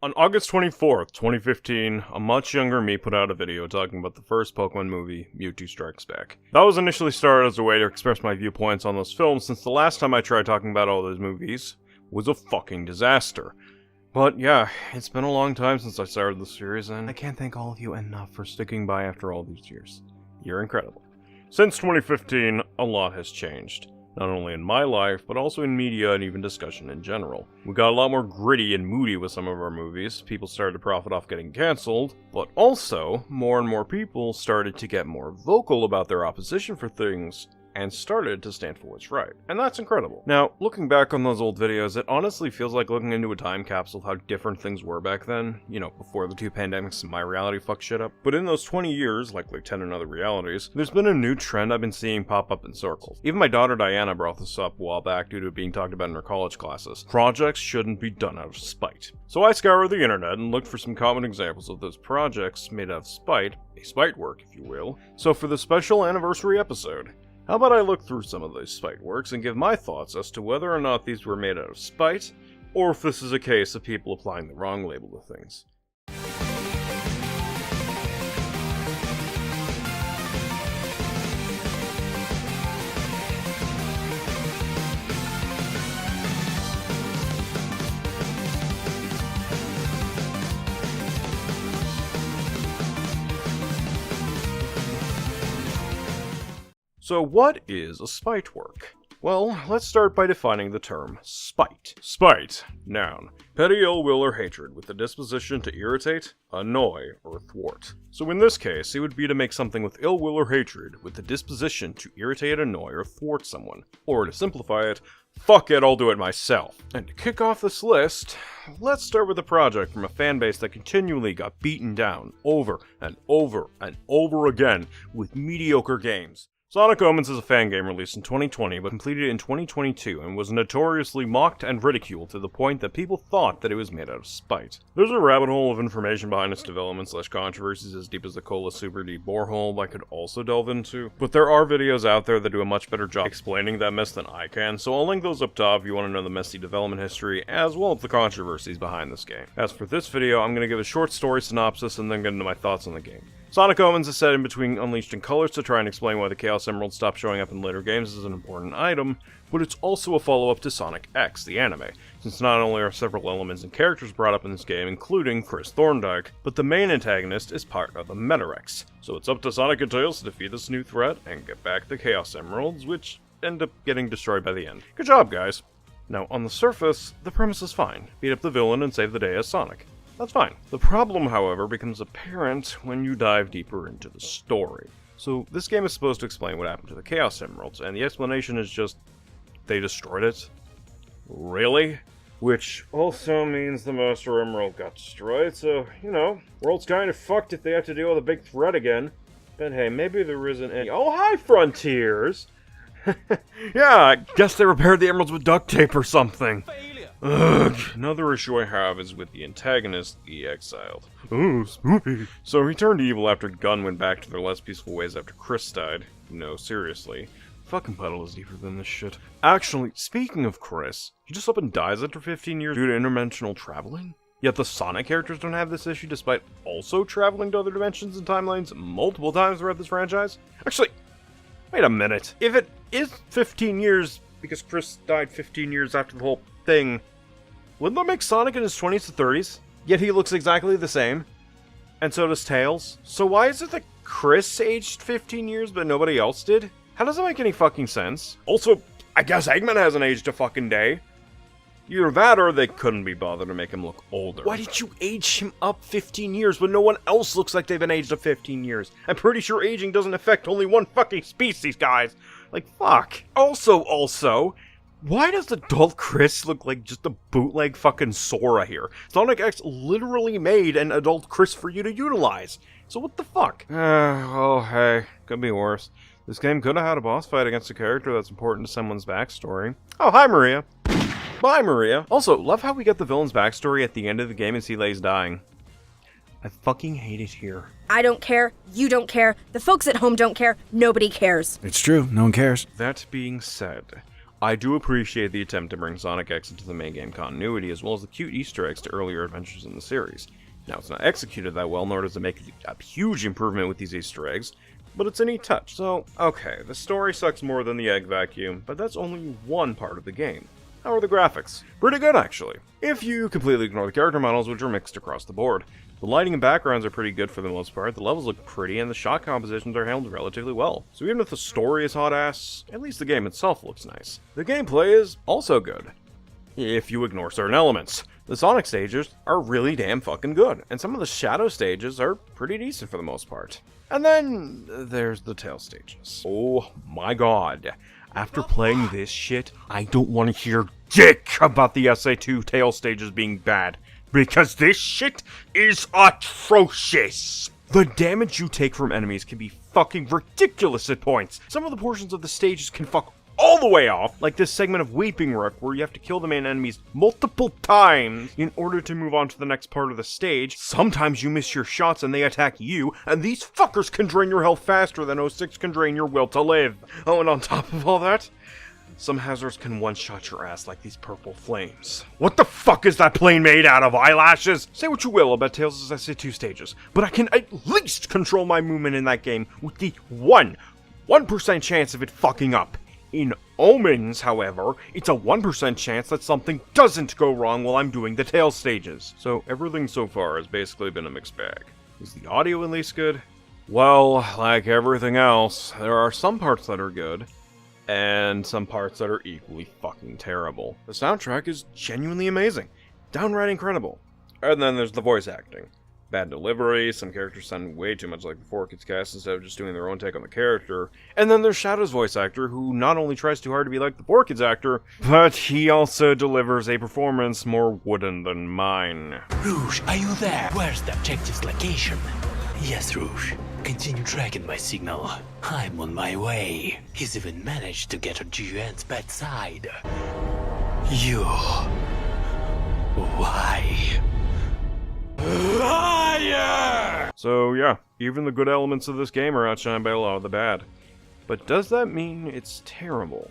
On August 24th, 2015, a much younger me put out a video talking about the first Pokemon movie, Mewtwo Strikes Back. That was initially started as a way to express my viewpoints on those films, since the last time I tried talking about all those movies was a fucking disaster. But yeah, it's been a long time since I started the series, and I can't thank all of you enough for sticking by after all these years. You're incredible. Since 2015, a lot has changed. Not only in my life, but also in media and even discussion in general. We got a lot more gritty and moody with some of our movies, people started to profit off getting cancelled, but also, more and more people started to get more vocal about their opposition for things, and started to stand for what's right. And that's incredible. Now, looking back on those old videos, it honestly feels like looking into a time capsule how different things were back then, you know, before the two pandemics and my reality fucked shit up. But in those 20 years, like 10 and other realities, there's been a new trend I've been seeing pop up in circles. Even my daughter Diana brought this up a while back due to it being talked about in her college classes. Projects shouldn't be done out of spite. So I scoured the internet and looked for some common examples of those projects made out of spite, a spite work if you will. So for the special anniversary episode, how about I look through some of those Spiteworks and give my thoughts as to whether or not these were made out of spite, or if this is a case of people applying the wrong label to things. So what is a spite work? Well, let's start by defining the term spite. Spite, noun, petty ill will or hatred with the disposition to irritate, annoy, or thwart. So in this case, it would be to make something with ill will or hatred with the disposition to irritate, annoy, or thwart someone. Or to simplify it, fuck it, I'll do it myself. And to kick off this list, let's start with a project from a fanbase that continually got beaten down over and over and over again with mediocre games. Sonic Omens is a fan game released in 2020 but completed in 2022 and was notoriously mocked and ridiculed to the point that people thought that it was made out of spite. There's a rabbit hole of information behind its development / controversies as deep as the Cola Super Deep borehole I could also delve into, but there are videos out there that do a much better job explaining that mess than I can, so I'll link those up top if you want to know the messy development history as well as the controversies behind this game. As for this video, I'm going to give a short story synopsis and then get into my thoughts on the game. Sonic Omens is set in between Unleashed and Colors to try and explain why the Chaos Emerald stopped showing up in later games as an important item, but it's also a follow-up to Sonic X, the anime, since not only are several elements and characters brought up in this game, including Chris Thorndike, but the main antagonist is part of the Metarex. So it's up to Sonic and Tails to defeat this new threat and get back the Chaos Emeralds, which end up getting destroyed by the end. Good job, guys! Now, on the surface, the premise is fine. Beat up the villain and save the day as Sonic. That's fine. The problem, however, becomes apparent when you dive deeper into the story. So, this game is supposed to explain what happened to the Chaos Emeralds, and the explanation is just, they destroyed it? Really? Which also means the Master Emerald got destroyed, so, you know, world's kind of fucked if they have to deal with a big threat again. But hey, maybe there isn't any— Oh, hi, Frontiers! Yeah, I guess they repaired the emeralds with duct tape or something. Ugh. Another issue I have is with the antagonist, the Exiled. Oh, spoopy. So he turned evil after Gun went back to their less peaceful ways after Chris died. No, seriously. Fucking puddle is deeper than this shit. Actually, speaking of Chris, he just up and dies after 15 years due to interdimensional traveling? Yet the Sonic characters don't have this issue despite also traveling to other dimensions and timelines multiple times throughout this franchise? Actually, wait a minute. If it is 15 years because Chris died 15 years after the whole thing, wouldn't that make Sonic in his 20s to 30s? Yet he looks exactly the same. And so does Tails. So why is it that Chris aged 15 years but nobody else did? How does that make any fucking sense? Also, I guess Eggman hasn't aged a fucking day. Either that or they couldn't be bothered to make him look older. Why did you age him up 15 years when no one else looks like they've been aged up 15 years? I'm pretty sure aging doesn't affect only one fucking species, guys. Like, fuck. Also, why does adult Chris look like just a bootleg fucking Sora here? Sonic X literally made an adult Chris for you to utilize. So what the fuck? Oh hey, could be worse. This game could have had a boss fight against a character that's important to someone's backstory. Oh, hi Maria. Bye Maria. Also, love how we get the villain's backstory at the end of the game as he lays dying. I fucking hate it here. I don't care, you don't care, the folks at home don't care, nobody cares. It's true, no one cares. That being said, I do appreciate the attempt to bring Sonic X into the main game continuity, as well as the cute Easter eggs to earlier adventures in the series. Now, it's not executed that well, nor does it make a huge improvement with these Easter eggs, but it's a neat touch. So, okay, the story sucks more than the egg vacuum, but that's only one part of the game. How are the graphics? Pretty good, actually. If you completely ignore the character models, which are mixed across the board. The lighting and backgrounds are pretty good for the most part, the levels look pretty, and the shot compositions are handled relatively well. So even if the story is hot ass, at least the game itself looks nice. The gameplay is also good, if you ignore certain elements. The Sonic stages are really damn fucking good, and some of the Shadow stages are pretty decent for the most part. And then there's the Tail stages. Oh my god. After playing this shit, I don't want to hear dick about the SA2 Tail stages being bad, because this shit is atrocious! The damage you take from enemies can be fucking ridiculous at points. Some of the portions of the stages can fuck all the way off, like this segment of Weeping Rook where you have to kill the main enemies multiple times in order to move on to the next part of the stage. Sometimes you miss your shots and they attack you, and these fuckers can drain your health faster than 06 can drain your will to live. Oh, and on top of all that, some hazards can one-shot your ass like these purple flames. What the fuck is that plane made out of? Eyelashes? Say what you will about Tails' SA2 stages, but I can at least control my movement in that game with the 1% chance of it fucking up. In Omens, however, it's a 1% chance that something doesn't go wrong while I'm doing the Tail stages. So everything so far has basically been a mixed bag. Is the audio at least good? Well, like everything else, there are some parts that are good, and some parts that are equally fucking terrible. The soundtrack is genuinely amazing, downright incredible. And then there's the voice acting. Bad delivery, some characters sound way too much like the 4Kids cast instead of just doing their own take on the character. And then there's Shadow's voice actor, who not only tries too hard to be like the 4Kids actor, but he also delivers a performance more wooden than mine. Rouge, are you there? Where's the objective's location? Yes, Rouge. Continue tracking my signal. I'm on my way. He's even managed to get to Jujuan's bedside. You... Why? Liar! So yeah, even the good elements of this game are outshined by a lot of the bad. But does that mean it's terrible?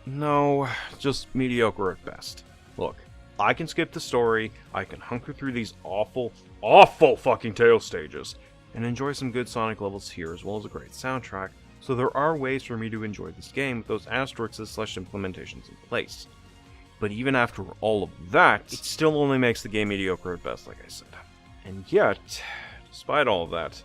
No, just mediocre at best. Look, I can skip the story, I can hunker through these awful fucking Tail stages, and enjoy some good Sonic levels here as well as a great soundtrack, so there are ways for me to enjoy this game with those asterisks/implementations in place. But even after all of that, it still only makes the game mediocre at best, like I said. And yet, despite all of that,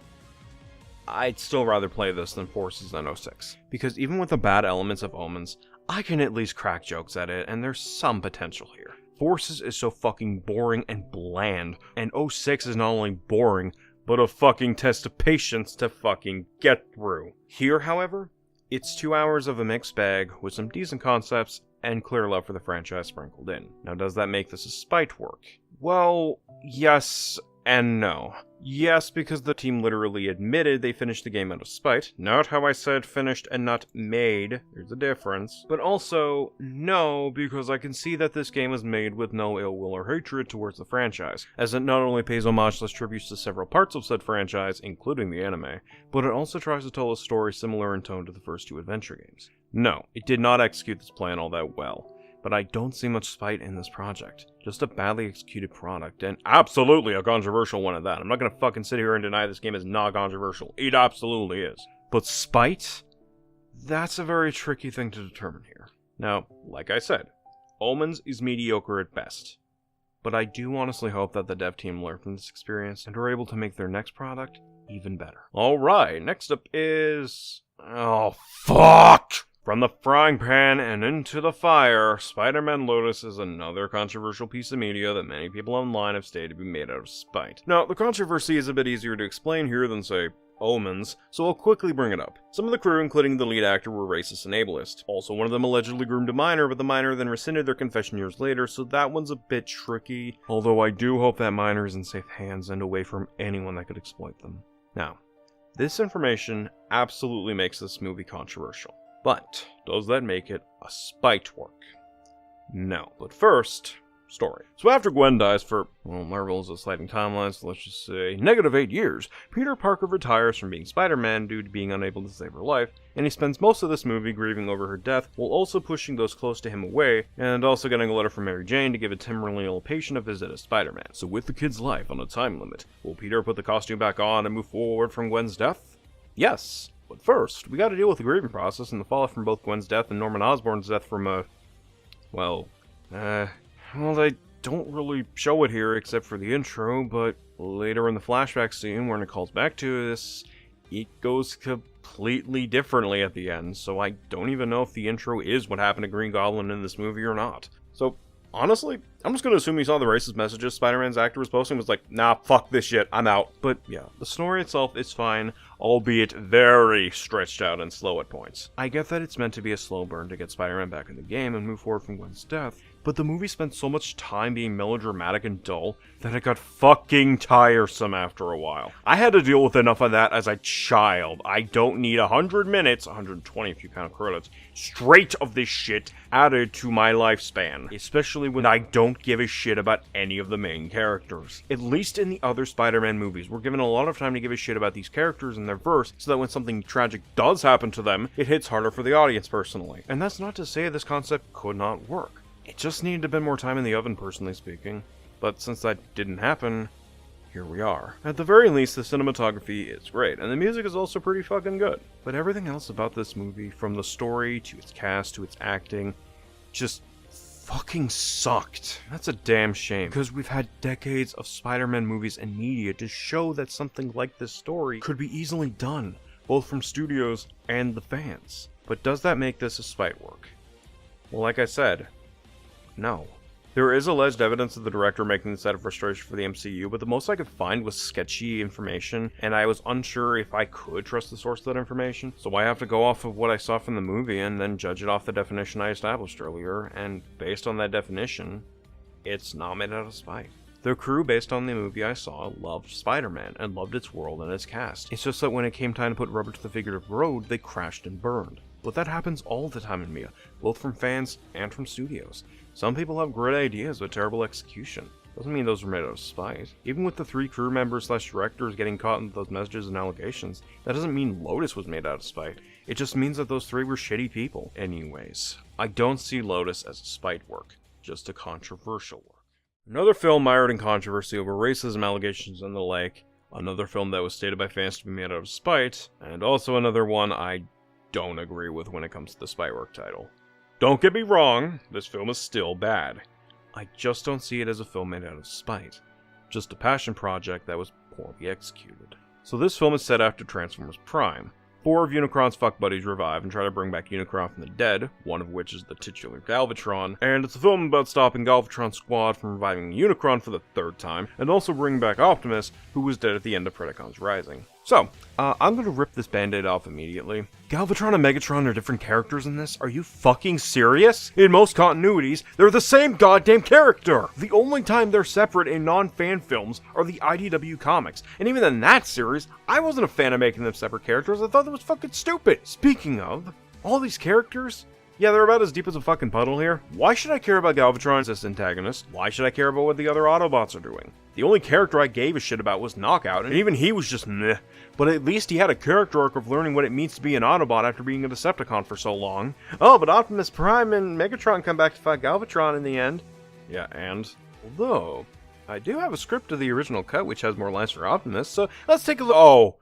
I'd still rather play this than Forces than 06. Because even with the bad elements of Omens, I can at least crack jokes at it, and there's some potential here. Forces is so fucking boring and bland, and 06 is not only boring, but a fucking test of patience to fucking get through. Here, however, it's 2 hours of a mixed bag with some decent concepts and clear love for the franchise sprinkled in. Now, does that make this a spite work? Well, yes and no. Yes, because the team literally admitted they finished the game out of spite. Not how I said finished and not made. There's a difference. But also, no, because I can see that this game was made with no ill will or hatred towards the franchise, as it not only pays homage / tributes to several parts of said franchise, including the anime, but it also tries to tell a story similar in tone to the first 2 adventure games. No, it did not execute this plan all that well. But I don't see much spite in this project. Just a badly executed product, and absolutely a controversial one at that. I'm not gonna fucking sit here and deny this game is not controversial. It absolutely is. But spite? That's a very tricky thing to determine here. Now, like I said, Omens is mediocre at best. But I do honestly hope that the dev team learned from this experience and are able to make their next product even better. Alright, next up is... oh, fuck! From the frying pan and into the fire, Spider-Man Lotus is another controversial piece of media that many people online have stated to be made out of spite. Now, the controversy is a bit easier to explain here than, say, Omens, so I'll quickly bring it up. Some of the crew, including the lead actor, were racist and ableist. Also, one of them allegedly groomed a minor, but the minor then rescinded their confession years later, so that one's a bit tricky, although I do hope that minor is in safe hands and away from anyone that could exploit them. Now, this information absolutely makes this movie controversial. But, does that make it a spite work? No. But first, story. So after Gwen dies for, well, Marvel is a sliding timeline, so let's just say -8 years, Peter Parker retires from being Spider-Man due to being unable to save her life, and he spends most of this movie grieving over her death while also pushing those close to him away, and also getting a letter from Mary Jane to give a terminally ill patient a visit as Spider-Man. So with the kid's life on a time limit, will Peter put the costume back on and move forward from Gwen's death? Yes. But first, we gotta deal with the grieving process and the fallout from both Gwen's death and Norman Osborn's death from well, they don't really show it here except for the intro, but later in the flashback scene when it calls back to this, it goes completely differently at the end, so I don't even know if the intro is what happened to Green Goblin in this movie or not. So, honestly, I'm just gonna assume he saw the racist messages Spider-Man's actor was posting and was like, nah, fuck this shit, I'm out. But yeah, the story itself is fine, albeit very stretched out and slow at points. I get that it's meant to be a slow burn to get Spider-Man back in the game and move forward from Gwen's death, but the movie spent so much time being melodramatic and dull that it got fucking tiresome after a while. I had to deal with enough of that as a child. I don't need 100 minutes, 120 if you count credits, straight of this shit added to my lifespan, especially when I don't give a shit about any of the main characters. At least in the other Spider-Man movies, we're given a lot of time to give a shit about these characters and their verse, so that when something tragic does happen to them, it hits harder for the audience personally. And that's not to say this concept could not work. It just needed a bit more time in the oven, personally speaking. But since that didn't happen, here we are. At the very least, the cinematography is great, and the music is also pretty fucking good. But everything else about this movie, from the story, to its cast, to its acting, just fucking sucked. That's a damn shame, because we've had decades of Spider-Man movies and media to show that something like this story could be easily done, both from studios and the fans. But does that make this a Spitework? Well, like I said, no. There is alleged evidence of the director making this out of frustration for the MCU, but the most I could find was sketchy information, and I was unsure if I could trust the source of that information, so I have to go off of what I saw from the movie and then judge it off the definition I established earlier, and based on that definition, it's not made out of spite. The crew, based on the movie I saw, loved Spider-Man, and loved its world and its cast. It's just that when it came time to put rubber to the figurative road, they crashed and burned. But that happens all the time in media, both from fans and from studios. Some people have great ideas but terrible execution. Doesn't mean those were made out of spite. Even with the 3 crew members / directors getting caught in those messages and allegations, that doesn't mean Lotus was made out of spite. It just means that those 3 were shitty people. Anyways, I don't see Lotus as a spite work, just a controversial work. Another film mired in controversy over racism allegations and the like, another film that was stated by fans to be made out of spite, and also another one I don't agree with when it comes to the Spitework title. Don't get me wrong, this film is still bad. I just don't see it as a film made out of spite. Just a passion project that was poorly executed. So this film is set after Transformers Prime. 4 of Unicron's fuck buddies revive and try to bring back Unicron from the dead, one of which is the titular Galvatron, and it's a film about stopping Galvatron's squad from reviving Unicron for the 3rd time, and also bringing back Optimus, who was dead at the end of Predacon's Rising. So, I'm gonna rip this band-aid off immediately. Galvatron and Megatron are different characters in this? Are you fucking serious? In most continuities, they're the same goddamn character! The only time they're separate in non-fan films are the IDW comics, and even in that series, I wasn't a fan of making them separate characters. I thought that was fucking stupid! Speaking of, all these characters, yeah, they're about as deep as a fucking puddle here. Why should I care about Galvatron as this antagonist? Why should I care about what the other Autobots are doing? The only character I gave a shit about was Knockout, and even he was just meh. But at least he had a character arc of learning what it means to be an Autobot after being a Decepticon for so long. Oh, but Optimus Prime and Megatron come back to fight Galvatron in the end. Yeah, and? Although, I do have a script of the original cut which has more lines for Optimus, so let's take a look.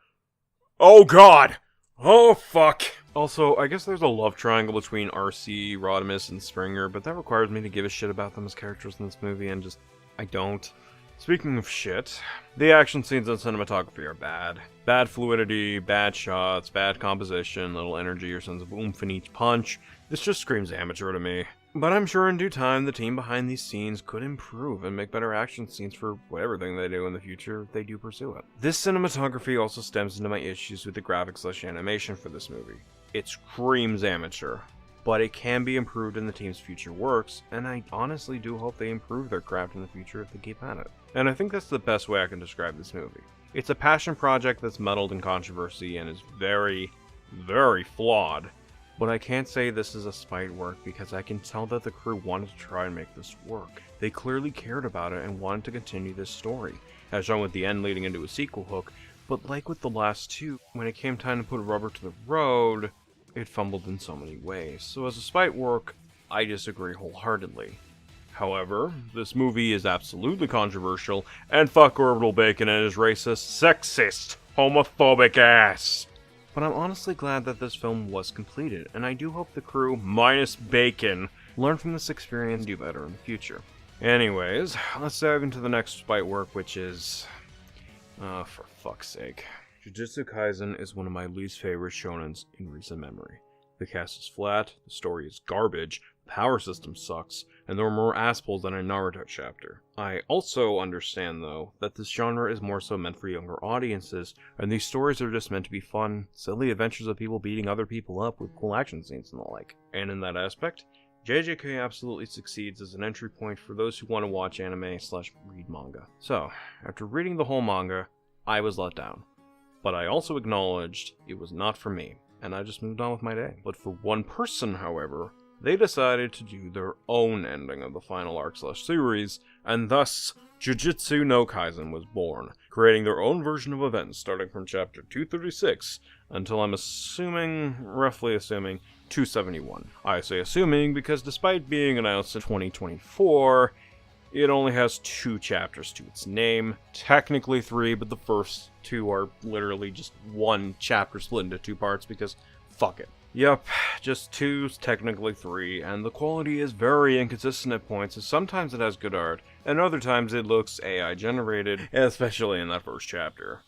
Oh god! Oh fuck! Also, I guess there's a love triangle between RC, Rodimus, and Springer, but that requires me to give a shit about them as characters in this movie, and just, I don't. Speaking of shit, the action scenes and cinematography are bad. Bad fluidity, bad shots, bad composition, little energy or sense of oomph in each punch. This just screams amateur to me. But I'm sure in due time, the team behind these scenes could improve and make better action scenes for whatever thing they do in the future if they do pursue it. This cinematography also stems into my issues with the graphics / animation for this movie. It screams amateur, but it can be improved in the team's future works, and I honestly do hope they improve their craft in the future if they keep at it. And I think that's the best way I can describe this movie. It's a passion project that's muddled in controversy and is very, very flawed, But I can't say this is a spite work because I can tell that the crew wanted to try and make this work. They clearly cared about it and wanted to continue this story, as shown with the end leading into a sequel hook, but like with the last two, when it came time to put rubber to the road, it fumbled in so many ways. So as a spite work, I disagree wholeheartedly. However, this movie is absolutely controversial, and fuck Orbital Bacon and his racist, sexist, homophobic ass. But I'm honestly glad that this film was completed, and I do hope the crew, minus Bacon, learn from this experience and do better in the future. Anyways, let's dive into the next spite work, which is... for fuck's sake. Jujutsu Kaisen is one of my least favorite shonens in recent memory. The cast is flat, the story is garbage, the power system sucks, and there are more assholes than a Naruto chapter. I also understand, though, that this genre is more so meant for younger audiences, and these stories are just meant to be fun, silly adventures of people beating other people up with cool action scenes and the like. And in that aspect, JJK absolutely succeeds as an entry point for those who want to watch anime/read manga. So, after reading the whole manga, I was let down. But I also acknowledged it was not for me, and I just moved on with my day. But for one person, however, they decided to do their own ending of the final arc/series, and thus, Jujutsu no Kaisen was born, creating their own version of events starting from chapter 236 until roughly assuming, 271. I say assuming because despite being announced in 2024, it only has 2 chapters to its name. Technically 3, but the first 2 are literally just 1 chapter split into 2 parts because fuck it. Yep, just 2's technically 3, and the quality is very inconsistent at points, as sometimes it has good art, and other times it looks AI generated, especially in that first chapter.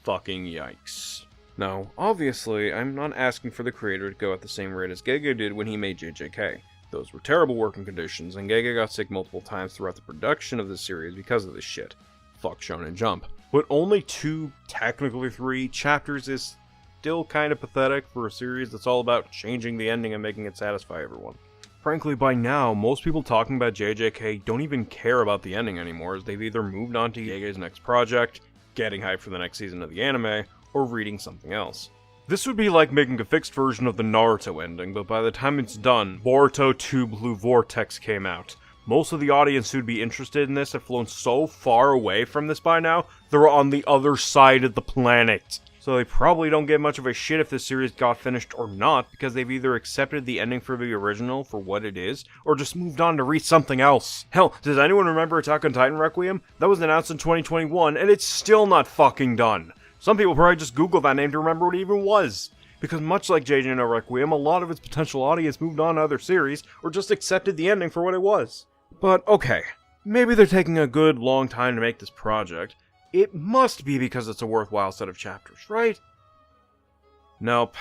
Fucking yikes. Now, obviously, I'm not asking for the creator to go at the same rate as Gege did when he made JJK. Those were terrible working conditions, and Gege got sick multiple times throughout the production of this series because of this shit. Fuck Shonen Jump. But only 2, technically 3, chapters is still kind of pathetic for a series that's all about changing the ending and making it satisfy everyone. Frankly, by now, most people talking about JJK don't even care about the ending anymore, as they've either moved on to Gege's next project, getting hyped for the next season of the anime, or reading something else. This would be like making a fixed version of the Naruto ending, but by the time it's done, Boruto 2 Blue Vortex came out. Most of the audience who'd be interested in this have flown so far away from this by now, they're on the other side of the planet. So they probably don't give much of a shit if this series got finished or not, because they've either accepted the ending for the original for what it is, or just moved on to read something else. Hell, does anyone remember Attack on Titan Requiem? That was announced in 2021, and it's still not fucking done. Some people probably just Googled that name to remember what it even was. Because much like JJ no Requiem, a lot of its potential audience moved on to other series, or just accepted the ending for what it was. But okay, maybe they're taking a good long time to make this project. It must be because it's a worthwhile set of chapters, right? Nope.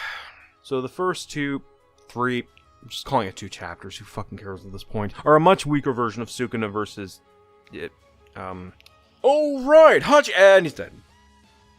So the first 2, 3, I'm just calling it 2 chapters, who fucking cares at this point, are a much weaker version of Sukuna versus... Oh right, and he's dead.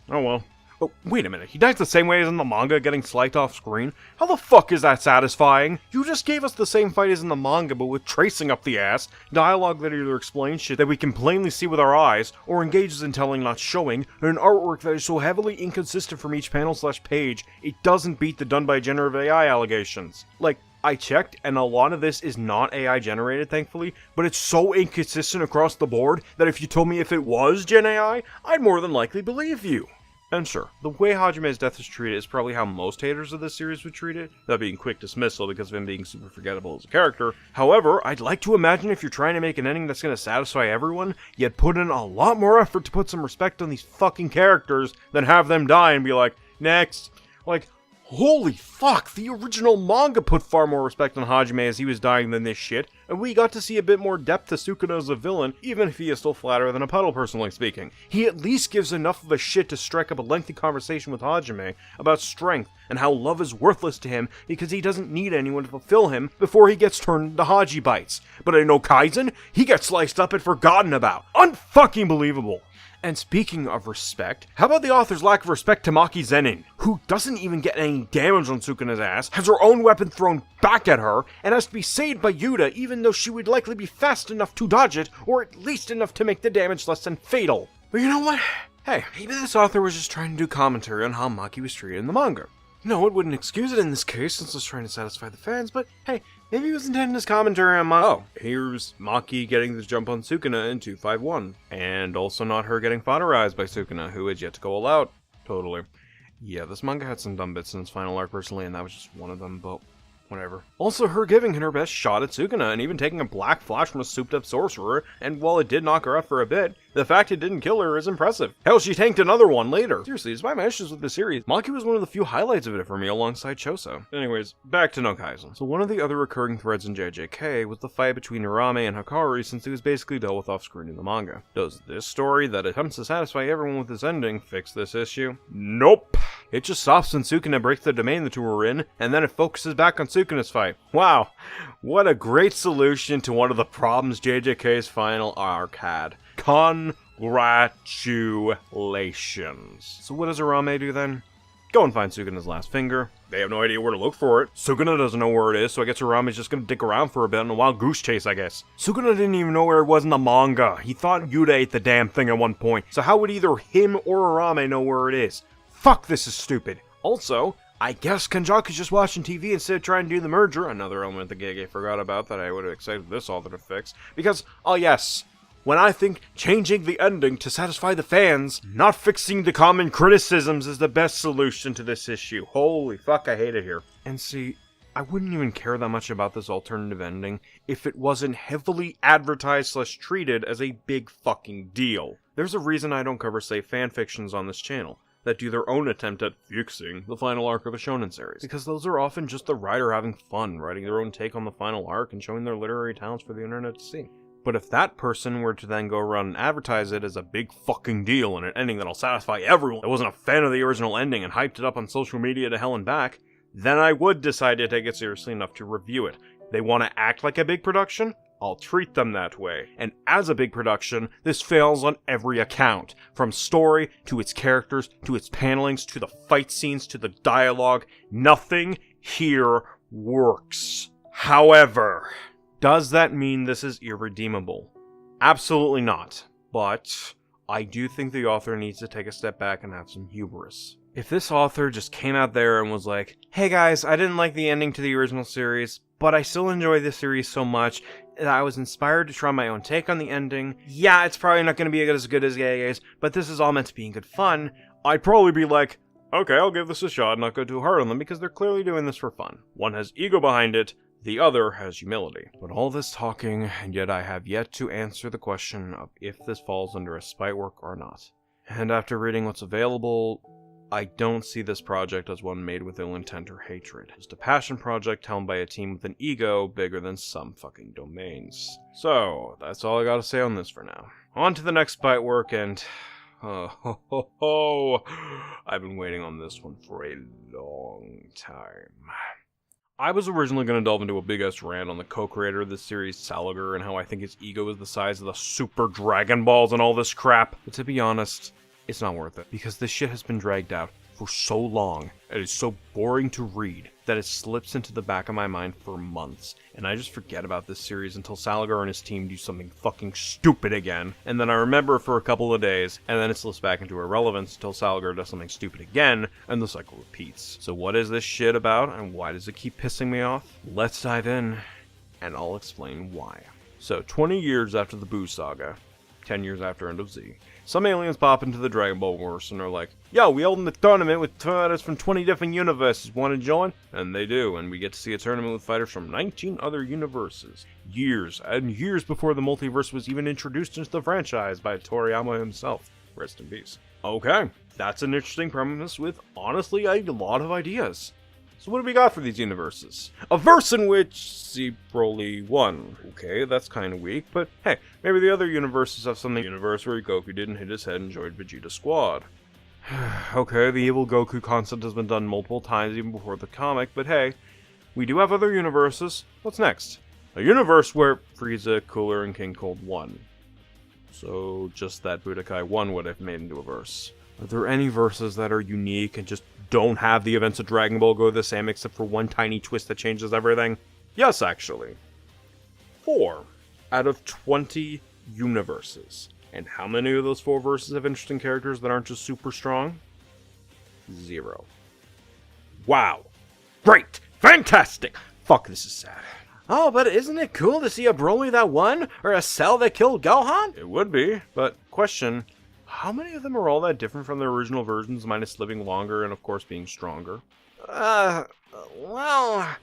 Oh well. Oh, wait a minute, he dies the same way as in the manga, getting sliced off screen? How the fuck is that satisfying? You just gave us the same fight as in the manga, but with tracing up the ass, dialogue that either explains shit that we can plainly see with our eyes, or engages in telling not showing, and an artwork that is so heavily inconsistent from each panel/page, it doesn't beat the done by generative AI allegations. Like, I checked, and a lot of this is not AI generated, thankfully, but it's so inconsistent across the board that if you told me if it was Gen AI, I'd more than likely believe you. And sure, the way Hajime's death is treated is probably how most haters of this series would treat it, that being quick dismissal because of him being super forgettable as a character. However, I'd like to imagine if you're trying to make an ending that's going to satisfy everyone, you'd put in a lot more effort to put some respect on these fucking characters than have them die and be like, next. Like, holy fuck, the original manga put far more respect on Hajime as he was dying than this shit, and we got to see a bit more depth to Sukuna as a villain, even if he is still flatter than a puddle, personally speaking. He at least gives enough of a shit to strike up a lengthy conversation with Hajime about strength and how love is worthless to him because he doesn't need anyone to fulfill him before he gets turned into Haji bites. But in no Kaisen, he gets sliced up and forgotten about. Unfucking believable. And speaking of respect, how about the author's lack of respect to Maki Zenin, who doesn't even get any damage on Sukuna's ass, has her own weapon thrown back at her, and has to be saved by Yuta even though she would likely be fast enough to dodge it, or at least enough to make the damage less than fatal. But you know what? Hey, maybe this author was just trying to do commentary on how Maki was treated in the manga. No, it wouldn't excuse it in this case since it's trying to satisfy the fans, but hey, maybe he was intending his commentary on oh, here's Maki getting the jump on Sukuna in 251, and also not her getting fodderized by Sukuna, who is yet to go all out. Totally. Yeah, this manga had some dumb bits in its final arc personally, and that was just one of them, but whatever. Also, her giving her best shot at Sukuna, and even taking a black flash from a souped-up sorcerer, and while it did knock her out for a bit, the fact it didn't kill her is impressive. Hell, she tanked another one later. Seriously, despite my issues with the series, Maki was one of the few highlights of it for me alongside Choso. Anyways, back to no Kaisen. So one of the other recurring threads in JJK was the fight between Urame and Hikari since it was basically dealt with off-screen in the manga. Does this story, that attempts to satisfy everyone with this ending, fix this issue? Nope. It just stops when Sukuna breaks the domain the two are in, and then it focuses back on Sukuna's fight. Wow, what a great solution to one of the problems JJK's final arc had. Congratulations. So what does Urame do then? Go and find Sukuna's last finger. They have no idea where to look for it. Sukuna doesn't know where it is, so I guess Urame's just gonna dick around for a bit on a wild goose chase, I guess. Sukuna didn't even know where it was in the manga. He thought Yuta ate the damn thing at one point, so how would either him or Urame know where it is? Fuck, this is stupid. Also, I guess Kanjaku's just watching TV instead of trying to do the merger, another element the Gege forgot about that I would have expected this author to fix. Because, oh yes, when I think changing the ending to satisfy the fans, not fixing the common criticisms is the best solution to this issue. Holy fuck, I hate it here. And see, I wouldn't even care that much about this alternative ending if it wasn't heavily advertised/treated as a big fucking deal. There's a reason I don't cover, say, fanfictions on this channel that do their own attempt at fixing the final arc of a shonen series, because those are often just the writer having fun, writing their own take on the final arc and showing their literary talents for the internet to see. But if that person were to then go around and advertise it as a big fucking deal and an ending that'll satisfy everyone that wasn't a fan of the original ending and hyped it up on social media to hell and back, then I would decide to take it seriously enough to review it. They want to act like a big production? I'll treat them that way. And as a big production, this fails on every account. From story, to its characters, to its panelings, to the fight scenes, to the dialogue. Nothing here works. However, does that mean this is irredeemable? Absolutely not. But I do think the author needs to take a step back and have some hubris. If this author just came out there and was like, hey guys, I didn't like the ending to the original series, but I still enjoy this series so much that I was inspired to try my own take on the ending. Yeah, it's probably not going to be as good as Gege's, but this is all meant to be good fun. I'd probably be like, okay, I'll give this a shot and not go too hard on them because they're clearly doing this for fun. One has ego behind it, the other has humility. But all this talking, and yet I have yet to answer the question of if this falls under a Spitework or not. And after reading what's available, I don't see this project as one made with ill intent or hatred. Just a passion project helmed by a team with an ego bigger than some fucking domains. So, that's all I gotta say on this for now. On to the next Spitework, and I've been waiting on this one for a long time. I was originally going to delve into a big-ass rant on the co-creator of this series, Salinger, and how I think his ego is the size of the Super Dragon Balls and all this crap. But to be honest, it's not worth it, because this shit has been dragged out for so long, and it's so boring to read, that it slips into the back of my mind for months, and I just forget about this series until Salinger and his team do something fucking stupid again, and then I remember it for a couple of days, and then it slips back into irrelevance until Salinger does something stupid again, and the cycle repeats. So what is this shit about, and why does it keep pissing me off? Let's dive in, and I'll explain why. So, 20 years after the Boo Saga, 10 years after End of Z, some aliens pop into the Dragon Ball Wars and are like, yo, we held in the tournament with fighters from 20 different universes, want to join? And they do, and we get to see a tournament with fighters from 19 other universes. Years and years before the multiverse was even introduced into the franchise by Toriyama himself. Rest in peace. Okay, that's an interesting premise with, honestly, a lot of ideas. So what do we got for these universes? A verse in which see Broly won. Okay, that's kind of weak, but hey, maybe the other universes have something. Universe where Goku didn't hit his head and joined Vegeta's squad. Okay, the evil Goku concept has been done multiple times even before the comic, but hey, we do have other universes. What's next? A universe where Frieza, Cooler, and King Cold won. So just that Budokai 1 would have made into a verse. Are there any verses that are unique and just don't have the events of Dragon Ball go the same except for one tiny twist that changes everything? Yes, actually. 4 out of 20 universes. And how many of those 4 verses have interesting characters that aren't just super strong? 0. Wow. Great. Fantastic. Fuck, this is sad. Oh, but isn't it cool to see a Broly that won? Or a Cell that killed Gohan? It would be, but question, how many of them are all that different from their original versions, minus living longer and of course being stronger? Well...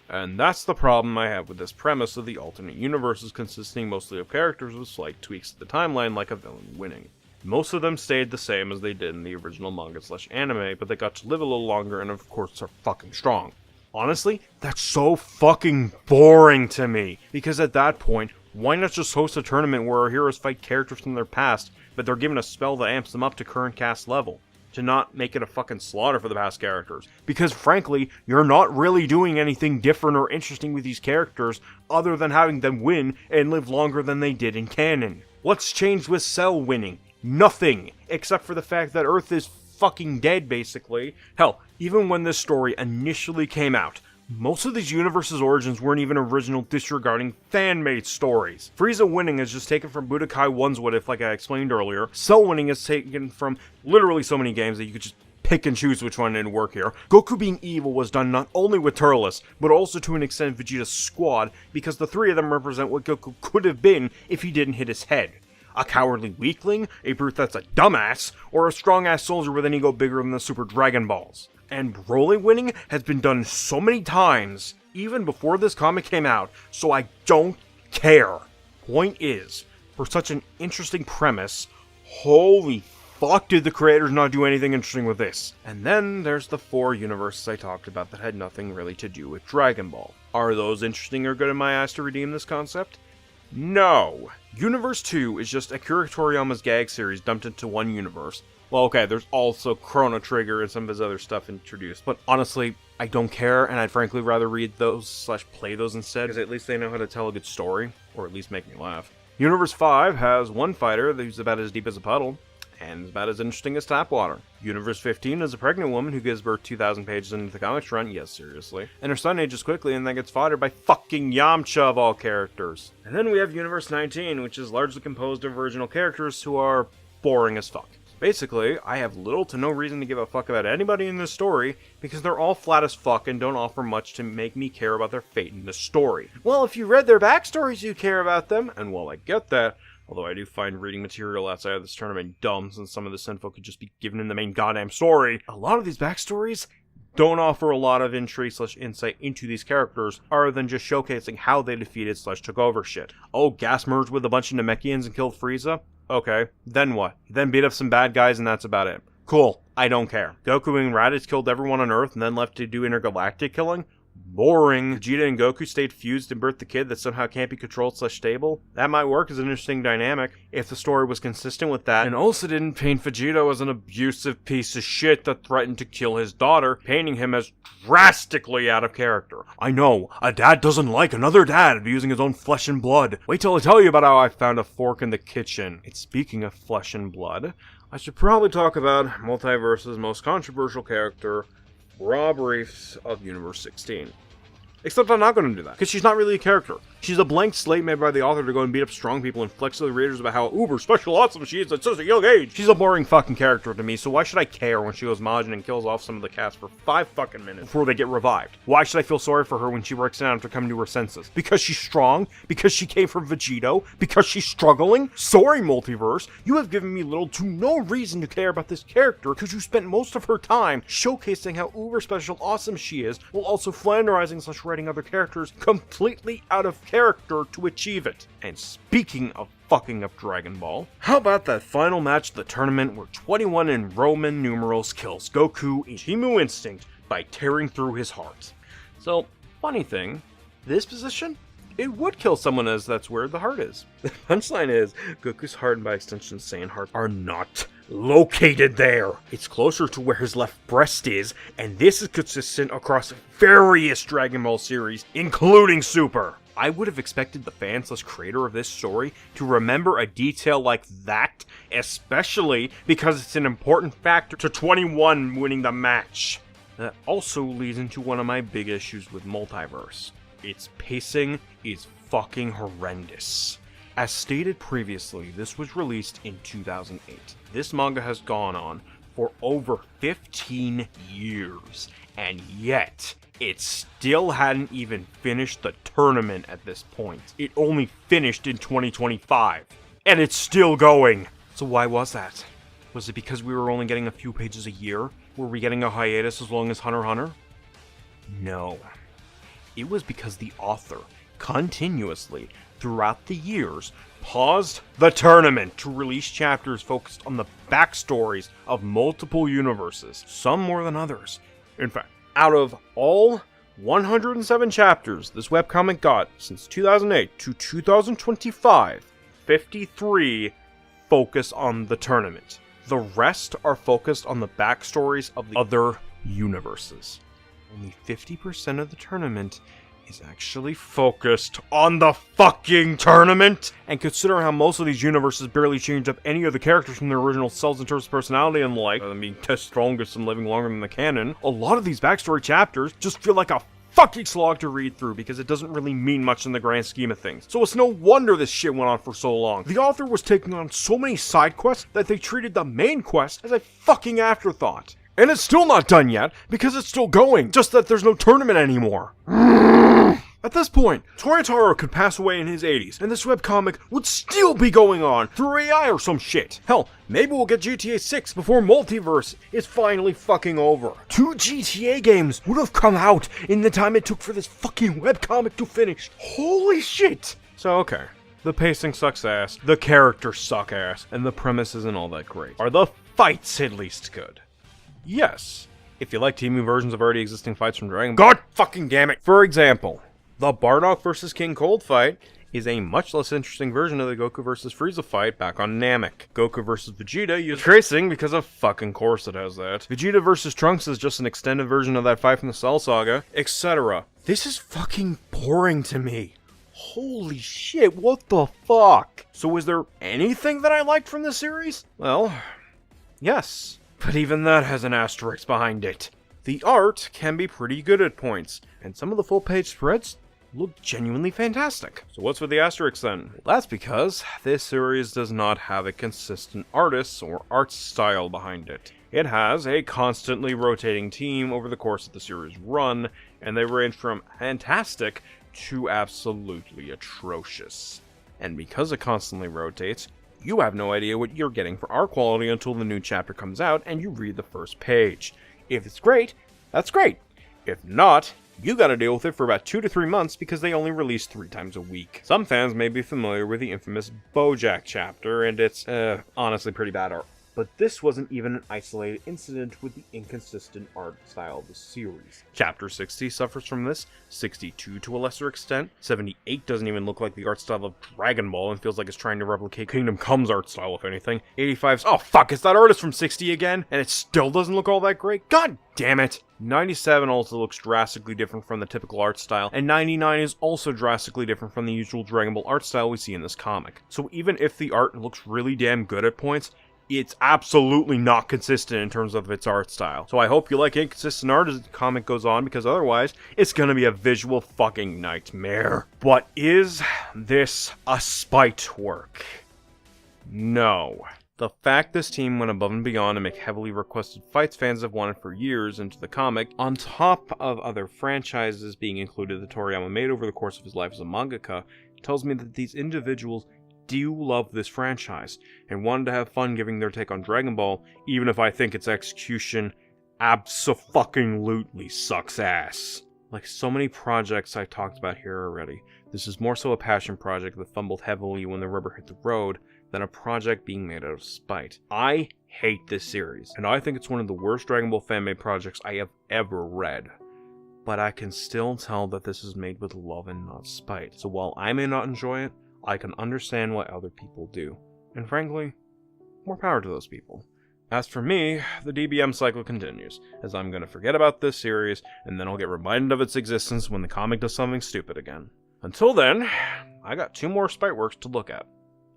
And that's the problem I have with this premise of the alternate universes consisting mostly of characters with slight tweaks to the timeline, like a villain winning. Most of them stayed the same as they did in the original manga/anime, but they got to live a little longer and of course are fucking strong. Honestly, that's so fucking boring to me, because at that point, why not just host a tournament where our heroes fight characters from their past, but they're given a spell that amps them up to current cast level? To not make it a fucking slaughter for the past characters. Because frankly, you're not really doing anything different or interesting with these characters, other than having them win and live longer than they did in canon. What's changed with Cell winning? Nothing! Except for the fact that Earth is fucking dead, basically. Hell, even when this story initially came out, most of these universes' origins weren't even original, disregarding fan-made stories. Frieza winning is just taken from Budokai 1's What If, like I explained earlier. Cell winning is taken from literally so many games that you could just pick and choose which one didn't work here. Goku being evil was done not only with Turles, but also to an extent Vegeta's squad, because the three of them represent what Goku could have been if he didn't hit his head. A cowardly weakling, a brute that's a dumbass, or a strong-ass soldier with an ego bigger than the Super Dragon Balls. And Broly winning has been done so many times, even before this comic came out, so I don't care. Point is, for such an interesting premise, holy fuck did the creators not do anything interesting with this. And then there's the 4 universes I talked about that had nothing really to do with Dragon Ball. Are those interesting or good in my eyes to redeem this concept? No. Universe 2 is just Akira Toriyama's gag series dumped into one universe. Well, okay, there's also Chrono Trigger and some of his other stuff introduced, but honestly, I don't care, and I'd frankly rather read those / play those instead, because at least they know how to tell a good story, or at least make me laugh. Universe 5 has one fighter who's about as deep as a puddle, and is about as interesting as tap water. Universe 15 is a pregnant woman who gives birth 2,000 pages into the comics run, yes, seriously, and her son ages quickly and then gets foddered by fucking Yamcha of all characters. And then we have Universe 19, which is largely composed of original characters who are boring as fuck. Basically, I have little to no reason to give a fuck about anybody in this story, because they're all flat as fuck and don't offer much to make me care about their fate in the story. Well, if you read their backstories, you care about them, and while I get that, although I do find reading material outside of this tournament dumb, since some of this info could just be given in the main goddamn story, a lot of these backstories don't offer a lot of intrigue/insight into these characters, other than just showcasing how they defeated/took over shit. Oh, Gas merged with a bunch of Namekians and killed Frieza? Okay, then what? Then beat up some bad guys and that's about it. Cool, I don't care. Goku and Raditz killed everyone on Earth and then left to do intergalactic killing? Boring. Vegeta and Goku stayed fused and birthed the kid that somehow can't be controlled/stable? That might work as an interesting dynamic, if the story was consistent with that, and also didn't paint Vegeta as an abusive piece of shit that threatened to kill his daughter, painting him as drastically out of character. I know, a dad doesn't like another dad abusing his own flesh and blood. Wait till I tell you about how I found a fork in the kitchen. And speaking of flesh and blood, I should probably talk about Multiverse's most controversial character, Rob Reefs of Universe 16. Except I'm not going to do that, because she's not really a character. She's a blank slate made by the author to go and beat up strong people and flex to the readers about how uber special awesome she is at such a young age. She's a boring fucking character to me, so why should I care when she goes Majin and kills off some of the cast for 5 fucking minutes before they get revived? Why should I feel sorry for her when she breaks down after coming to her senses? Because she's strong? Because she came from Vegito? Because she's struggling? Sorry, Multiverse, you have given me little to no reason to care about this character, because you spent most of her time showcasing how uber special awesome she is, while also flanderizing/writing other characters completely out of character to achieve it. And speaking of fucking up Dragon Ball, how about that final match of the tournament where 21 in Roman numerals kills Goku in Shimu Instinct by tearing through his heart? So, funny thing, this position, it would kill someone, as that's where the heart is. The punchline is, Goku's heart and by extension Saiyan heart are not located there. It's closer to where his left breast is, and this is consistent across various Dragon Ball series, including Super. I would have expected the fan/creator of this story to remember a detail like that, especially because it's an important factor to 21 winning the match. That also leads into one of my big issues with Multiverse. Its pacing is fucking horrendous. As stated previously, this was released in 2008. This manga has gone on for over 15 years, And yet, it still hadn't even finished the tournament at this point. It only finished in 2025. And it's still going! So why was that? Was it because we were only getting a few pages a year? Were we getting a hiatus as long as Hunter x Hunter? No. It was because the author, continuously, throughout the years, paused the tournament to release chapters focused on the backstories of multiple universes, some more than others. In fact, out of all 107 chapters this webcomic got since 2008 to 2025, 53 focus on the tournament. The rest are focused on the backstories of the other universes. Only 50% of the tournament is actually focused on the fucking tournament! And considering how most of these universes barely changed up any of the characters from their original selves in terms of personality and like, being the strongest and living longer than the canon, a lot of these backstory chapters just feel like a fucking slog to read through because it doesn't really mean much in the grand scheme of things. So it's no wonder this shit went on for so long. The author was taking on so many side quests that they treated the main quest as a fucking afterthought. And it's still not done yet, because it's still going, just that there's no tournament anymore. At this point, Toyotaro could pass away in his 80s, and this webcomic would still be going on through AI or some shit. Hell, maybe we'll get GTA 6 before Multiverse is finally fucking over. 2 GTA games would have come out in the time it took for this fucking webcomic to finish. Holy shit! So, okay. The pacing sucks ass, the characters suck ass, and the premise isn't all that great. Are the fights at least good? Yes. If you like TV versions of already existing fights from Dragon Ball. God fucking damn it! For example, the Bardock vs. King Cold fight is a much less interesting version of the Goku vs. Frieza fight back on Namek. Goku vs. Vegeta uses tracing because of fucking course it has that. Vegeta vs. Trunks is just an extended version of that fight from the Cell Saga, etc. This is fucking boring to me. Holy shit, what the fuck? So is there anything that I liked from this series? Well, yes. But even that has an asterisk behind it. The art can be pretty good at points, and some of the full-page spreads look genuinely fantastic. So what's with the asterisk then? Well, that's because this series does not have a consistent artist or art style behind it. It has a constantly rotating team over the course of the series' run, and they range from fantastic to absolutely atrocious. And because it constantly rotates, you have no idea what you're getting for art quality until the new chapter comes out and you read the first page. If it's great, that's great. If not, you gotta deal with it for about 2 to 3 months because they only release 3 times a week. Some fans may be familiar with the infamous BoJack chapter, and it's, honestly pretty bad art. But this wasn't even an isolated incident with the inconsistent art style of the series. Chapter 60 suffers from this, 62 to a lesser extent, 78 doesn't even look like the art style of Dragon Ball and feels like it's trying to replicate Kingdom Come's art style if anything, 85's, oh fuck, it's that artist from 60 again, and it still doesn't look all that great? God damn it! 97 also looks drastically different from the typical art style, and 99 is also drastically different from the usual Dragon Ball art style we see in this comic. So even if the art looks really damn good at points, it's absolutely not consistent in terms of its art style. So I hope you like inconsistent art as the comic goes on, because otherwise, it's gonna be a visual fucking nightmare. But is this a spite work? No. The fact this team went above and beyond to make heavily requested fights fans have wanted for years into the comic, on top of other franchises being included that Toriyama made over the course of his life as a mangaka, tells me that these individuals do love this franchise, and wanted to have fun giving their take on Dragon Ball, even if I think its execution abso-fucking-lutely sucks ass. Like so many projects I've talked about here already, this is more so a passion project that fumbled heavily when the rubber hit the road, than a project being made out of spite. I hate this series, and I think it's one of the worst Dragon Ball fan-made projects I have ever read. But I can still tell that this is made with love and not spite, so while I may not enjoy it, I can understand why other people do. And frankly, more power to those people. As for me, the DBM cycle continues, as I'm gonna forget about this series, and then I'll get reminded of its existence when the comic does something stupid again. Until then, I got 2 more Spiteworks to look at.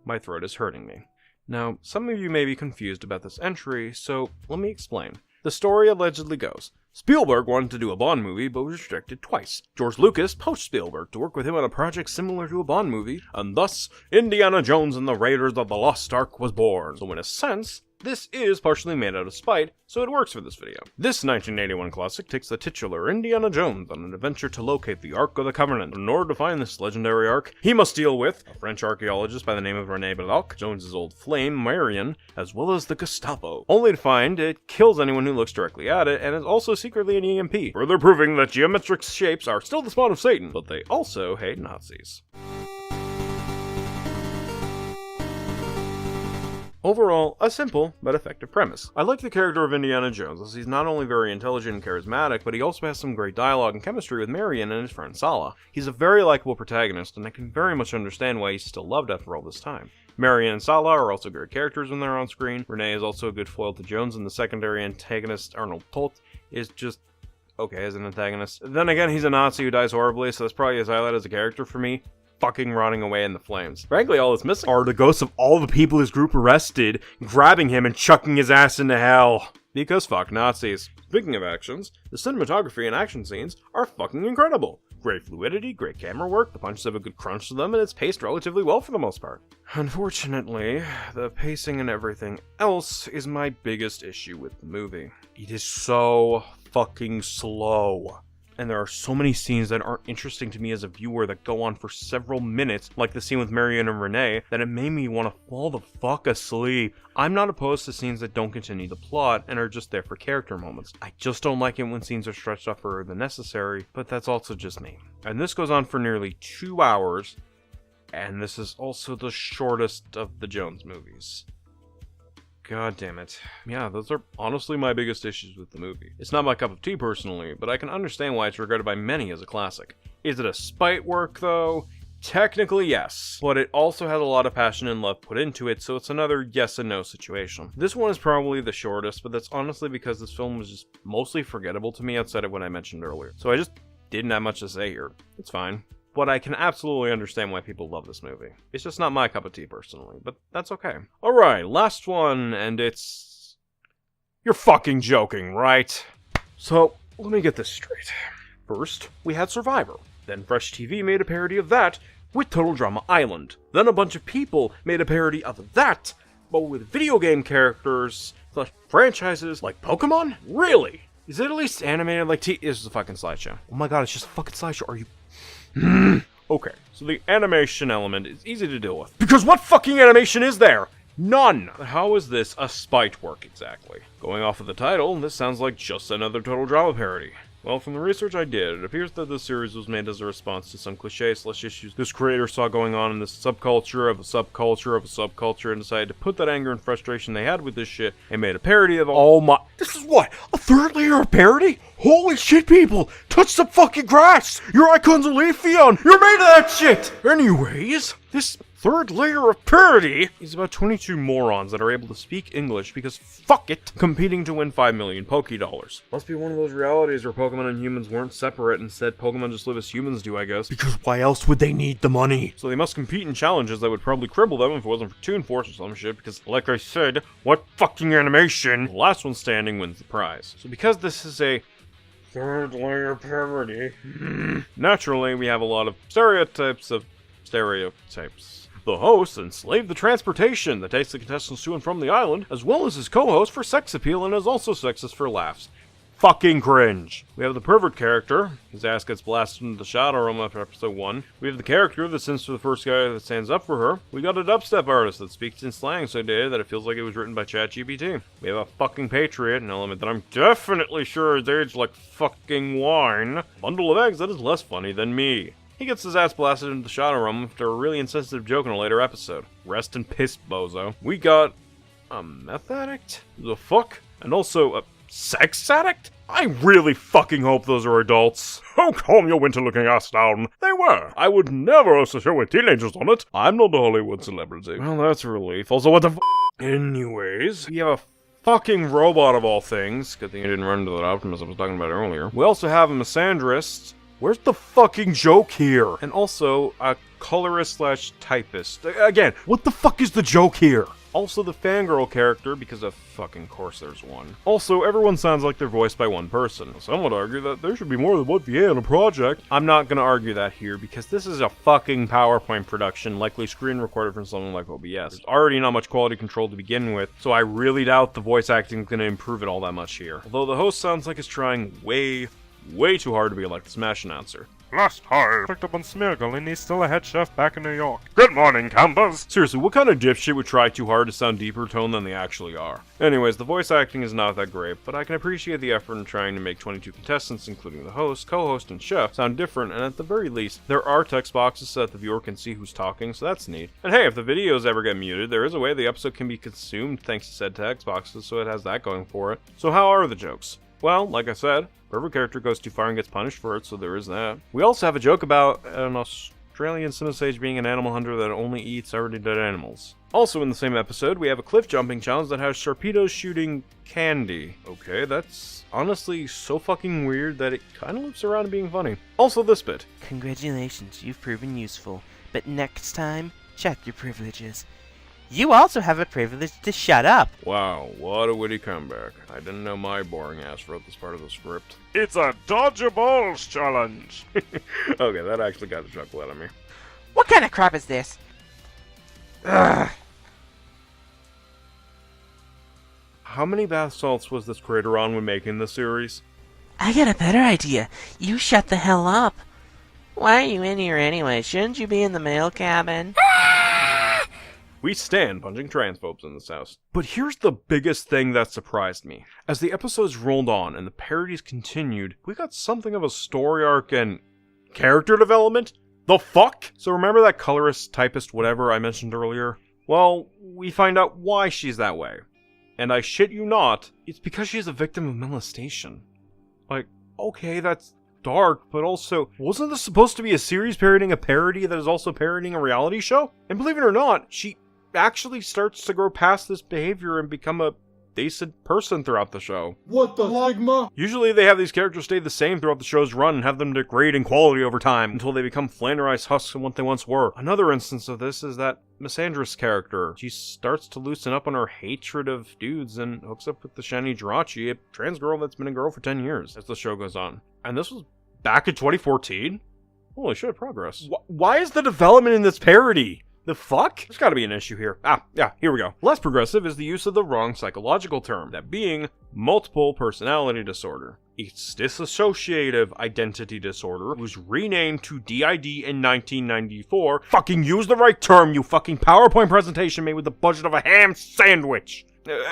My throat is hurting me. Now, some of you may be confused about this entry, so let me explain. The story allegedly goes, Spielberg wanted to do a Bond movie, but was rejected twice. George Lucas poached Spielberg to work with him on a project similar to a Bond movie, and thus, Indiana Jones and the Raiders of the Lost Ark was born. So in a sense, This is partially made out of spite, so it works for this video. This 1981 classic takes the titular Indiana Jones on an adventure to locate the Ark of the Covenant. In order to find this legendary Ark, he must deal with a French archaeologist by the name of René Belloc, Jones's old flame, Marion, as well as the Gestapo. Only to find it kills anyone who looks directly at it, and is also secretly an EMP, further proving that geometric shapes are still the spawn of Satan, but they also hate Nazis. Overall, a simple but effective premise. I like the character of Indiana Jones, as he's not only very intelligent and charismatic, but he also has some great dialogue and chemistry with Marion and his friend Sala. He's a very likable protagonist, and I can very much understand why he's still loved after all this time. Marion and Sala are also great characters when they're on screen. Renee is also a good foil to Jones, and the secondary antagonist, Arnold Tolt, is just okay as an antagonist. Then again, he's a Nazi who dies horribly, so that's probably his highlight as a character for me. Fucking rotting away in the flames. Frankly, all that's missing are the ghosts of all the people his group arrested, grabbing him and chucking his ass into hell. Because fuck Nazis. Speaking of actions, the cinematography and action scenes are fucking incredible. Great fluidity, great camera work, the punches have a good crunch to them, and it's paced relatively well for the most part. Unfortunately, the pacing and everything else is my biggest issue with the movie. It is so fucking slow. And there are so many scenes that aren't interesting to me as a viewer that go on for several minutes, like the scene with Marion and Renee, that it made me want to fall the fuck asleep. I'm not opposed to scenes that don't continue the plot and are just there for character moments. I just don't like it when scenes are stretched out further than necessary, but that's also just me. And this goes on for nearly 2 hours, and this is also the shortest of the Jones movies. God damn it. Yeah, those are honestly my biggest issues with the movie. It's not my cup of tea personally, but I can understand why it's regarded by many as a classic. Is it a spite work though? Technically yes, but it also has a lot of passion and love put into it, so it's another yes and no situation. This one is probably the shortest, but that's honestly because this film was just mostly forgettable to me outside of what I mentioned earlier. So I just didn't have much to say here. It's fine. But I can absolutely understand why people love this movie. It's just not my cup of tea personally, but that's okay. Alright, last one, and it's... You're fucking joking, right? So, let me get this straight. First, we had Survivor. Then Fresh TV made a parody of that with Total Drama Island. Then a bunch of people made a parody of that, but with video game characters / franchises like Pokemon? Really? Is it at least animated like This is a fucking slideshow. Oh my god, it's just a fucking slideshow. Are you... Okay, so the animation element is easy to deal with. Because what fucking animation is there? None! How is this a spite work exactly? Going off of the title, this sounds like just another Total Drama parody. Well, from the research I did, it appears that this series was made as a response to some cliché/issues this creator saw going on in this subculture of a subculture of a subculture and decided to put that anger and frustration they had with this shit and made a parody of all my- This is what? A third layer of parody? Holy shit, people! Touch the fucking grass! Your icon's a Leafeon! You're made of that shit! Anyways, this third layer of parody is about 22 morons that are able to speak English because fuck it, competing to win 5 million Poké-Dollars. Must be one of those realities where Pokemon and humans weren't separate, instead Pokemon just live as humans do, I guess. Because why else would they need the money? So they must compete in challenges that would probably cripple them if it wasn't for Toon Force or some shit, because like I said, what fucking animation? The last one standing wins the prize. So because this is a third layer parody, naturally we have a lot of stereotypes of stereotypes. The host enslaved the transportation that takes the contestants to and from the island, as well as his co-host for sex appeal and is also sexist for laughs. Fucking cringe. We have the pervert character. His ass gets blasted into the shadow realm after episode 1. We have the character that sends for the first guy that stands up for her. We got a dubstep artist that speaks in slang so dated that it feels like it was written by ChatGPT. We have a fucking patriot, an element that I'm definitely sure is aged like fucking wine. A bundle of eggs that is less funny than me. He gets his ass blasted into the shadow realm after a really insensitive joke in a later episode. Rest in piss, bozo. We got a meth addict? The fuck? And also a sex addict? I really fucking hope those are adults. How come your winter-looking ass down? They were. I would never host a show with teenagers on it. I'm not a Hollywood celebrity. Well, that's a relief. Also, what the f***? Anyways, we have a fucking robot of all things. Good thing I didn't run into that Optimus I was talking about earlier. We also have a misandrist. Where's the fucking joke here? And also, a colorist/typist. Again, what the fuck is the joke here? Also the fangirl character, because of fucking course there's one. Also, everyone sounds like they're voiced by one person. Some would argue that there should be more than one VA on a project. I'm not gonna argue that here, because this is a fucking PowerPoint production, likely screen recorded from something like OBS. There's already not much quality control to begin with, so I really doubt the voice acting is gonna improve it all that much here. Although the host sounds like he's trying way too hard to be like the Smash announcer. Last time, picked up on Smeargle and he's still a head chef back in New York. Good morning, Campers! Seriously, what kind of dipshit would try too hard to sound deeper tone than they actually are? Anyways, the voice acting is not that great, but I can appreciate the effort in trying to make 22 contestants, including the host, co-host, and chef, sound different, and at the very least, there are text boxes so that the viewer can see who's talking, so that's neat. And hey, if the videos ever get muted, there is a way the episode can be consumed thanks to said text boxes, so it has that going for it. So how are the jokes? Well, like I said, whoever character goes too far and gets punished for it, so there is that. We also have a joke about an Australian cinesage being an animal hunter that only eats already dead animals. Also in the same episode, we have a cliff jumping challenge that has Sharpedos shooting candy. Okay, that's honestly so fucking weird that it kind of loops around to being funny. Also this bit. Congratulations, you've proven useful. But next time, check your privileges. You also have a privilege to shut up. Wow, what a witty comeback. I didn't know my boring ass wrote this part of the script. It's a dodge your balls challenge! Okay, that actually got a chuckle out of me. What kind of crap is this? Ugh. How many bath salts was this creator on when making this series? I got a better idea. You shut the hell up. Why are you in here anyway? Shouldn't you be in the mail cabin? We stand punching transphobes in this house. But here's the biggest thing that surprised me. As the episodes rolled on and the parodies continued, we got something of a story arc and character development? The fuck? So remember that colorist, typist, whatever I mentioned earlier? Well, we find out why she's that way. And I shit you not, it's because she's a victim of molestation. Like, okay, that's dark, but also, wasn't this supposed to be a series parodying a parody that is also parodying a reality show? And believe it or not, she actually starts to grow past this behavior and become a decent person throughout the show. What the Ligma? Usually they have these characters stay the same throughout the show's run and have them degrade in quality over time until they become flanderized husks of what they once were. Another instance of this is that Misandrous character. She starts to loosen up on her hatred of dudes and hooks up with the Shani Jirachi, a trans girl that's been a girl for 10 years as the show goes on. And this was back in 2014? Holy shit, progress. Why is the development in this parody? The fuck? There's gotta be an issue here. Yeah, here we go. Less progressive is the use of the wrong psychological term, that being multiple personality disorder. Its dissociative identity disorder was renamed to DID in 1994. Fucking use the right term, you fucking PowerPoint presentation made with the budget of a ham sandwich!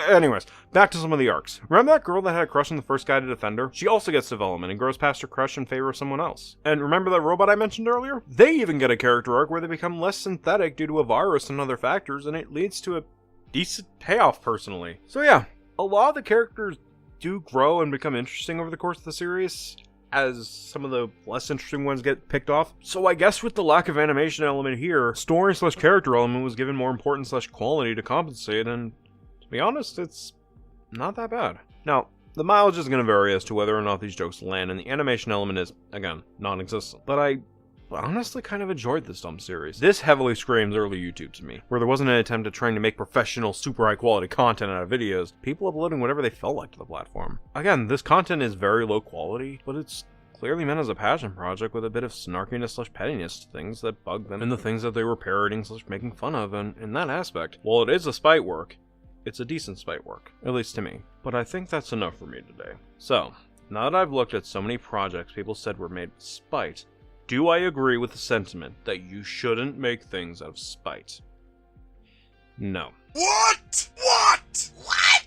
Anyways, back to some of the arcs. Remember that girl that had a crush on the first guy to defend her? She also gets development and grows past her crush in favor of someone else. And remember that robot I mentioned earlier? They even get a character arc where they become less synthetic due to a virus and other factors, and it leads to a decent payoff personally. So yeah, a lot of the characters do grow and become interesting over the course of the series, as some of the less interesting ones get picked off. So I guess with the lack of animation element here, story/character element was given more importance/quality to compensate, and to be honest, it's not that bad. Now, the mileage is going to vary as to whether or not these jokes land, and the animation element is, again, non-existent. But I honestly kind of enjoyed this dumb series. This heavily screams early YouTube to me, where there wasn't an attempt at trying to make professional, super high quality content out of videos, people uploading whatever they felt like to the platform. Again, this content is very low quality, but it's clearly meant as a passion project with a bit of snarkiness/pettiness to things that bugged them and the things that they were parodying/making fun of, and in that aspect, while it is a spite work, it's a decent spite work, at least to me. But I think that's enough for me today. So, now that I've looked at so many projects people said were made with spite, do I agree with the sentiment that you shouldn't make things out of spite? No. What? What? What?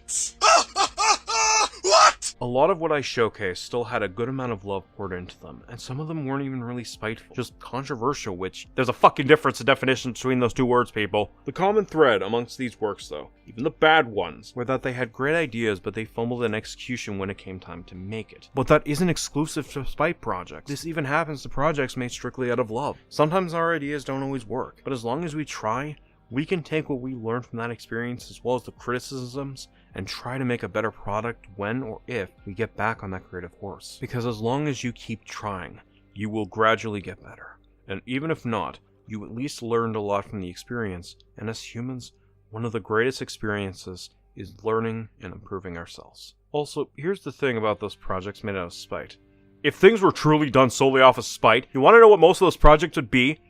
A lot of what I showcased still had a good amount of love poured into them, and some of them weren't even really spiteful, just controversial, which there's a fucking difference in definition between those two words, people. The common thread amongst these works, though, even the bad ones, were that they had great ideas, but they fumbled in execution when it came time to make it. But that isn't exclusive to spite projects. This even happens to projects made strictly out of love. Sometimes our ideas don't always work, but as long as we try, we can take what we learned from that experience as well as the criticisms and try to make a better product when or if we get back on that creative horse. Because as long as you keep trying, you will gradually get better. And even if not, you at least learned a lot from the experience, and as humans, One of the greatest experiences is learning and improving ourselves. Also, here's the thing about those projects made out of spite. If things were truly done solely off of spite, you want to know what most of those projects would be?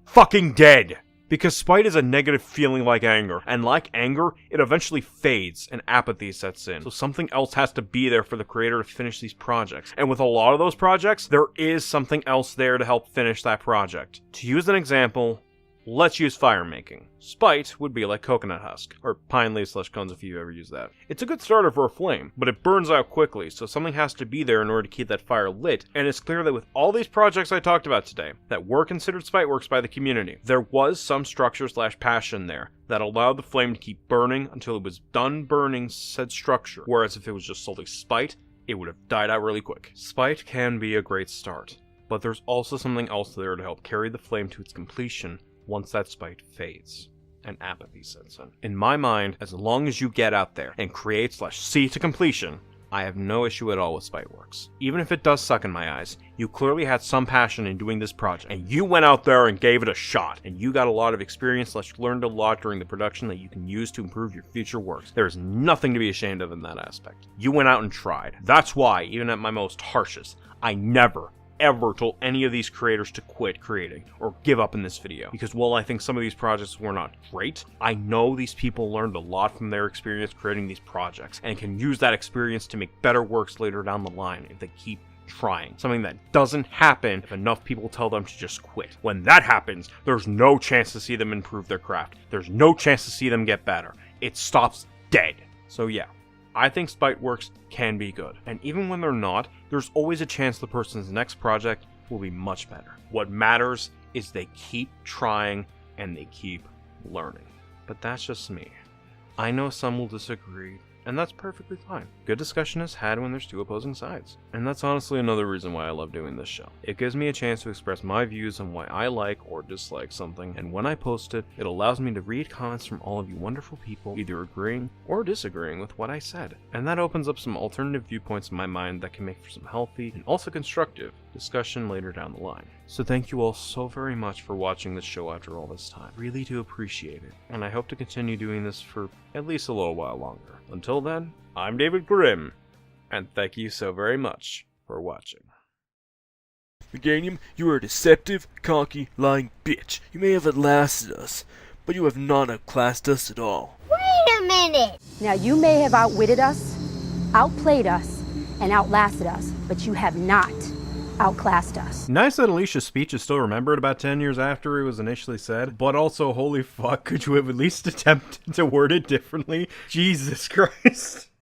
Fucking dead! Because spite is a negative feeling like anger, and like anger, it eventually fades and apathy sets in. So something else has to be there for the creator to finish these projects. And with a lot of those projects, there is something else there to help finish that project. To use an example, let's use fire making. Spite would be like coconut husk, or pine leaves / cones if you ever use that. It's a good starter for a flame, but it burns out quickly, so something has to be there in order to keep that fire lit, and it's clear that with all these projects I talked about today, that were considered Spiteworks by the community, there was some structure / passion there that allowed the flame to keep burning until it was done burning said structure, whereas if it was just solely spite, it would have died out really quick. Spite can be a great start, but there's also something else there to help carry the flame to its completion once that spite fades and apathy sets in. In my mind, as long as you get out there and create / see to completion, I have no issue at all with Spiteworks. Even if it does suck in my eyes, you clearly had some passion in doing this project, and you went out there and gave it a shot, and you got a lot of experience / learned a lot during the production that you can use to improve your future works. There is nothing to be ashamed of in that aspect. You went out and tried. That's why, even at my most harshest, I never ever told any of these creators to quit creating or give up in this video, because while I think some of these projects were not great, I know these people learned a lot from their experience creating these projects and can use that experience to make better works later down the line if they keep trying. Something that doesn't happen if enough people tell them to just quit. When that happens, there's no chance to see them improve their craft. There's no chance to see them get better. It stops dead. So yeah, I think Spiteworks can be good, and even when they're not, there's always a chance the person's next project will be much better. What matters is they keep trying and they keep learning. But that's just me. I know some will disagree, and that's perfectly fine. Good discussion is had when there's two opposing sides. And that's honestly another reason why I love doing this show. It gives me a chance to express my views on why I like or dislike something, and when I post it, it allows me to read comments from all of you wonderful people, either agreeing or disagreeing with what I said. And that opens up some alternative viewpoints in my mind that can make for some healthy and also constructive discussion later down the line. So thank you all so very much for watching this show after all this time. Really do appreciate it, and I hope to continue doing this for at least a little while longer. Until then, I'm David Grimm, and thank you so very much for watching. Meganium, you are a deceptive, cocky, lying bitch. You may have outlasted us, but you have not outclassed us at all. Wait a minute! Now, you may have outwitted us, outplayed us, and outlasted us, but you have not outclassed us. Nice that Alicia's speech is still remembered about 10 years after it was initially said, but also, holy fuck, could you have at least attempted to word it differently? Jesus Christ.